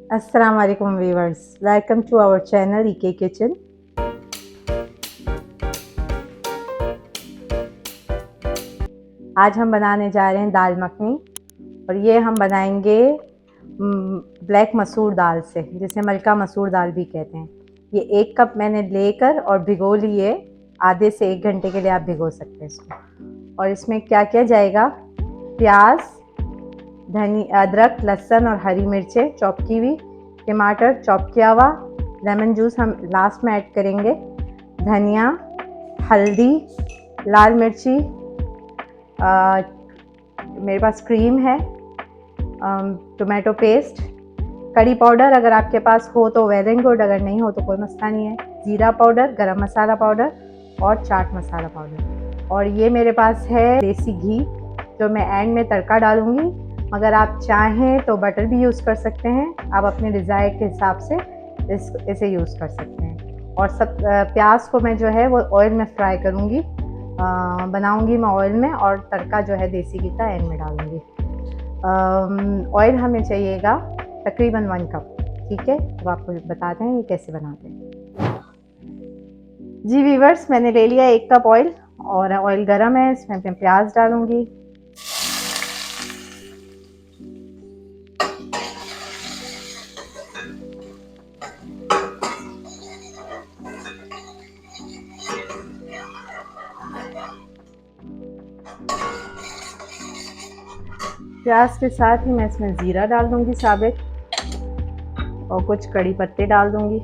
अस्सलाम वालेकुम viewers, welcome to our channel EK kitchen. आज हम बनाने जा रहे हैं दाल मखनी और ये हम बनाएंगे ब्लैक मसूर दाल से, जिसे मलका मसूर दाल भी कहते हैं। ये 1 कप मैंने लेकर और भिगो लिए। आधे से 1 घंटे के लिए आप भिगो सकते हैं इसको। और इसमें क्या क्या जाएगा? प्याज, अदरक, लहसुन और हरी मिर्चें चॉप की हुई, टमाटर चॉप किया हुआ, लेमन जूस हम लास्ट में ऐड करेंगे, धनिया, हल्दी, लाल मिर्ची, मेरे पास क्रीम है, टोमेटो पेस्ट, करी पाउडर अगर आपके पास हो तो वेल एंड गुड, अगर नहीं हो तो कोई मसला नहीं है, जीरा पाउडर, गरम मसाला पाउडर और चाट मसाला पाउडर। और ये मेरे पास है देसी घी जो मैं एंड में तड़का डालूंगी। अगर आप चाहें तो बटर भी यूज़ कर सकते हैं, आप अपने डिज़ायर के हिसाब से इसे यूज़ कर सकते हैं। और सब प्याज को मैं जो है वो ऑयल में फ्राई करूँगी, बनाऊंगी मैं ऑयल में, और तड़का जो है देसी घी का एंड में डालूंगी। ऑयल हमें चाहिएगा तकरीबन 1 कप। ठीक है, अब आपको बताते हैं ये कैसे बनाते हैं। जी व्यूअर्स, मैंने ले लिया 1 कप ऑयल और ऑयल गर्म है, इसमें मैं प्याज डालूंगी। प्याज के साथ ही मैं इसमें ज़ीरा डाल दूंगी साबित, और कुछ कड़ी पत्ते डाल दूंगी।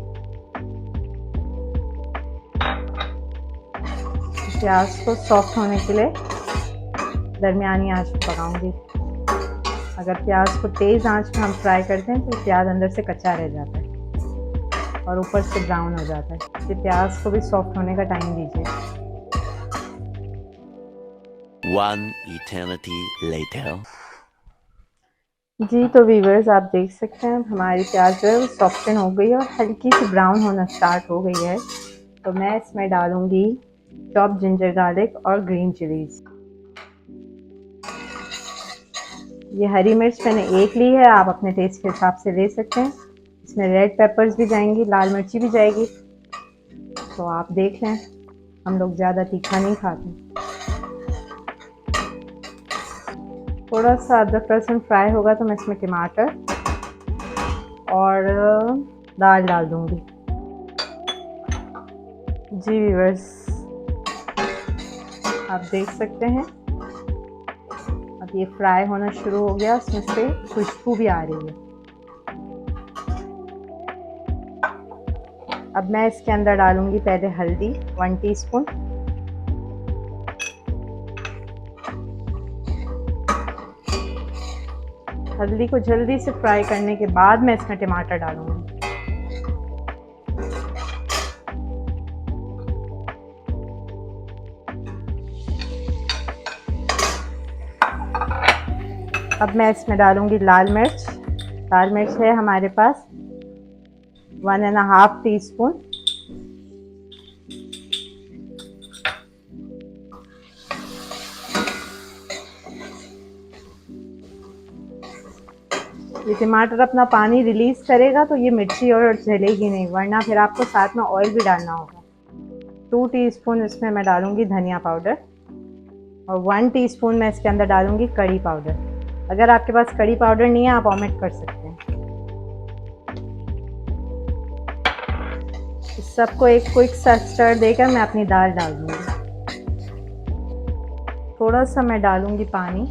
प्याज को सॉफ्ट होने के लिए दरमियानी आंच पर पकाऊंगी। अगर प्याज को तेज़ आंच में हम फ्राई करते हैं तो प्याज अंदर से कच्चा रह जाता है और ऊपर से ब्राउन हो जाता है। इसलिए प्याज को भी सॉफ्ट होने का टाइम दीजिए। One eternity later. जी तो व्यूअर्स, आप देख सकते हैं हमारी प्याज जो है वो सॉफ्टन हो गई है और हल्की सी ब्राउन होना स्टार्ट हो गई है। तो मैं इसमें डालूंगी चॉप जिंजर गार्लिक और ग्रीन चिलीज। ये हरी मिर्च मैंने 1 ली है, आप अपने टेस्ट के हिसाब से ले सकते हैं। इसमें रेड पेपर्स भी जाएंगी, लाल मिर्ची भी जाएगी, तो आप देख लें। हम लोग ज़्यादा तीखा नहीं खाते। थोड़ा सा अदरक लहसुन फ्राई होगा तो मैं इसमें टमाटर और दाल डाल दूंगी। जी व्यूअर्स, आप देख सकते हैं अब ये फ्राई होना शुरू हो गया, उसमें से खुशबू भी आ रही है। अब मैं इसके अंदर डालूंगी पहले हल्दी 1 टीस्पून, हल्दी को जल्दी से फ्राई करने के बाद मैं इसमें टमाटर डालूंगी। अब मैं इसमें डालूंगी लाल मिर्च। लाल मिर्च है हमारे पास 1.5 टीस्पून। ये टमाटर अपना पानी रिलीज करेगा तो ये मिर्ची और जलेगी नहीं, वरना फिर आपको साथ में ऑयल भी डालना होगा। 2 टीस्पून इसमें मैं डालूंगी धनिया पाउडर और 1 टीस्पून मैं इसके अंदर डालूंगी कड़ी पाउडर। अगर आपके पास कड़ी पाउडर नहीं है आप ओमिट कर सकते हैं। इस सबको एक क्विक सा स्टर देकर मैं अपनी दाल डाल दूंगी। थोड़ा सा मैं डालूंगी पानी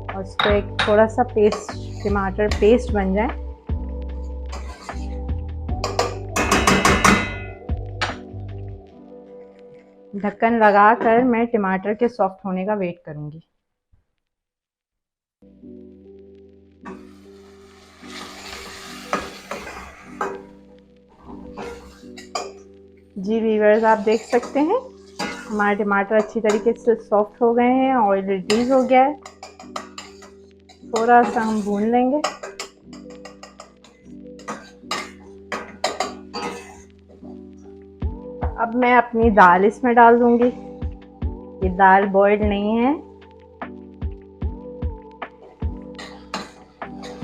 और उसको एक थोड़ा सा पेस्ट, टमाटर पेस्ट बन जाए। ढक्कन लगाकर मैं टमाटर के सॉफ्ट होने का वेट करूंगी। जी व्यूअर्स, आप देख सकते हैं हमारे टमाटर अच्छी तरीके से सॉफ्ट हो गए हैं, ऑयल रिलीज हो गया है। थोड़ा सा हम भून लेंगे। अब मैं अपनी दाल इसमें डाल दूंगी। ये दाल बॉइल्ड नहीं है,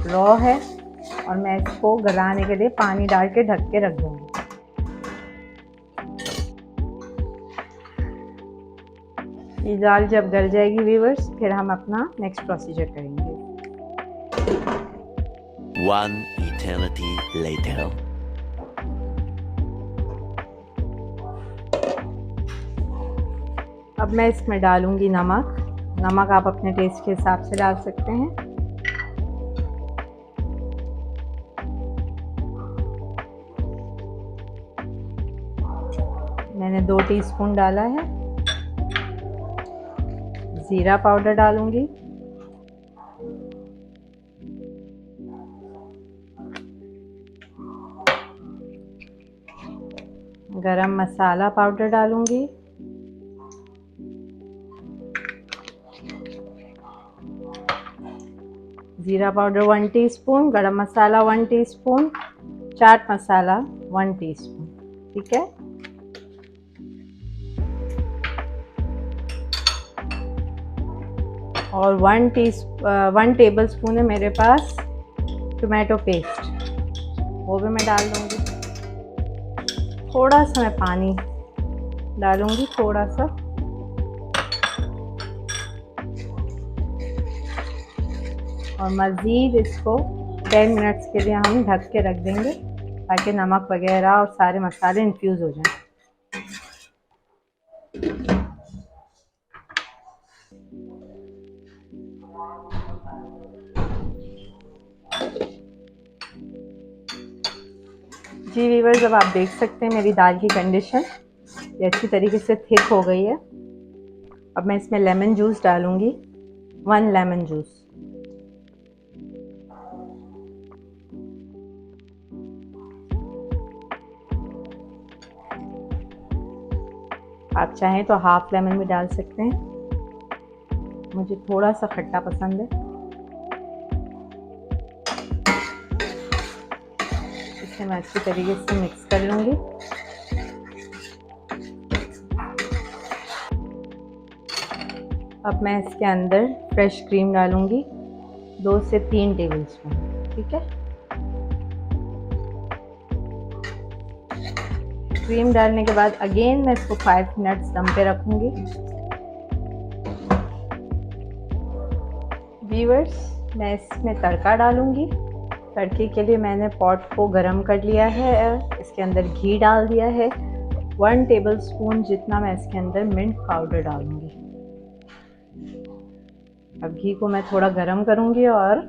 रॉ है। और मैं इसको गलाने के लिए पानी डाल के ढक के रख दूँगी। ये दाल जब गल जाएगी व्यूअर्स, फिर हम अपना नेक्स्ट प्रोसीजर करेंगे। 1 eternity later. अब मैं इसमें डालूंगी नमक। नमक आप अपने टेस्ट के हिसाब से डाल सकते हैं। मैंने 2 टीस्पून डाला है। ज़ीरा पाउडर डालूंगी। गरम मसाला पाउडर डालूंगी। ज़ीरा पाउडर 1 टीस्पून, गरम मसाला 1 टीस्पून, चाट मसाला 1 टीस्पून। ठीक है। और 1 टेबलस्पून है मेरे पास टोमेटो पेस्ट, वो भी मैं डाल दूँगी। थोड़ा सा मैं पानी डालूँगी, थोड़ा सा। और मज़ीद इसको 10 मिनट्स के लिए हम ढक के रख देंगे ताकि नमक वगैरह और सारे मसाले इन्फ्यूज़ हो जाएं। जी व्यूअर्स, अब आप देख सकते हैं मेरी दाल की कंडीशन ये अच्छी तरीके से थिक हो गई है। अब मैं इसमें लेमन जूस डालूँगी, 1 लेमन जूस। आप चाहें तो हाफ लेमन भी डाल सकते हैं, मुझे थोड़ा सा खट्टा पसंद है। इसे मैं अच्छी तरीके से मिक्स कर लूँगी। अब मैं इसके अंदर फ्रेश क्रीम डालूँगी, 2 से 3 टेबलस्पून। ठीक है। क्रीम डालने के बाद अगेन मैं इसको 5 मिनट्स दम पे रखूँगी। व्यूअर्स, मैं इसमें तड़का डालूँगी। तड़के के लिए मैंने पॉट को गरम कर लिया है, इसके अंदर घी डाल दिया है। 1 टेबलस्पून जितना मैं इसके अंदर मिंट पाउडर डालूँगी। अब घी को मैं थोड़ा गरम करूँगी और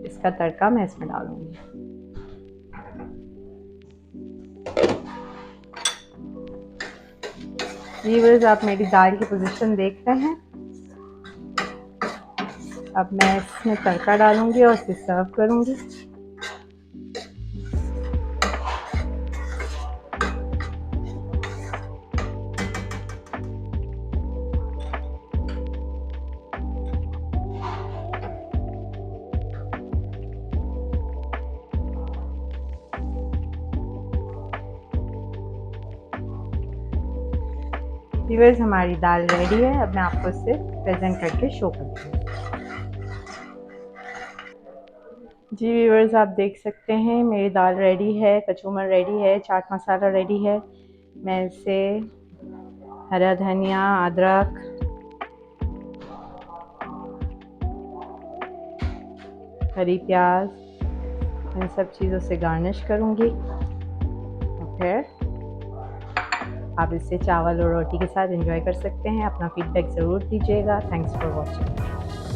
इसका तड़का मैं इसमें डालूँगी। व्यूअर्स, आप मेरी दाल की पोजीशन देख रहे हैं। अब मैं इसमें तड़का डालूंगी और इसे सर्व करूंगी। व्यूअर्स, हमारी दाल रेडी है। अब मैं आपको इसे प्रेजेंट करके शो करती हूँ। जी व्यूअर्स, आप देख सकते हैं मेरी दाल रेडी है, कचूमर रेडी है, चाट मसाला रेडी है। मैं इसे हरा धनिया, अदरक, हरी प्याज, इन सब चीज़ों से गार्निश करूँगी। और फिर आप इसे चावल और रोटी के साथ एंजॉय कर सकते हैं। अपना फीडबैक ज़रूर दीजिएगा। Thanks for watching.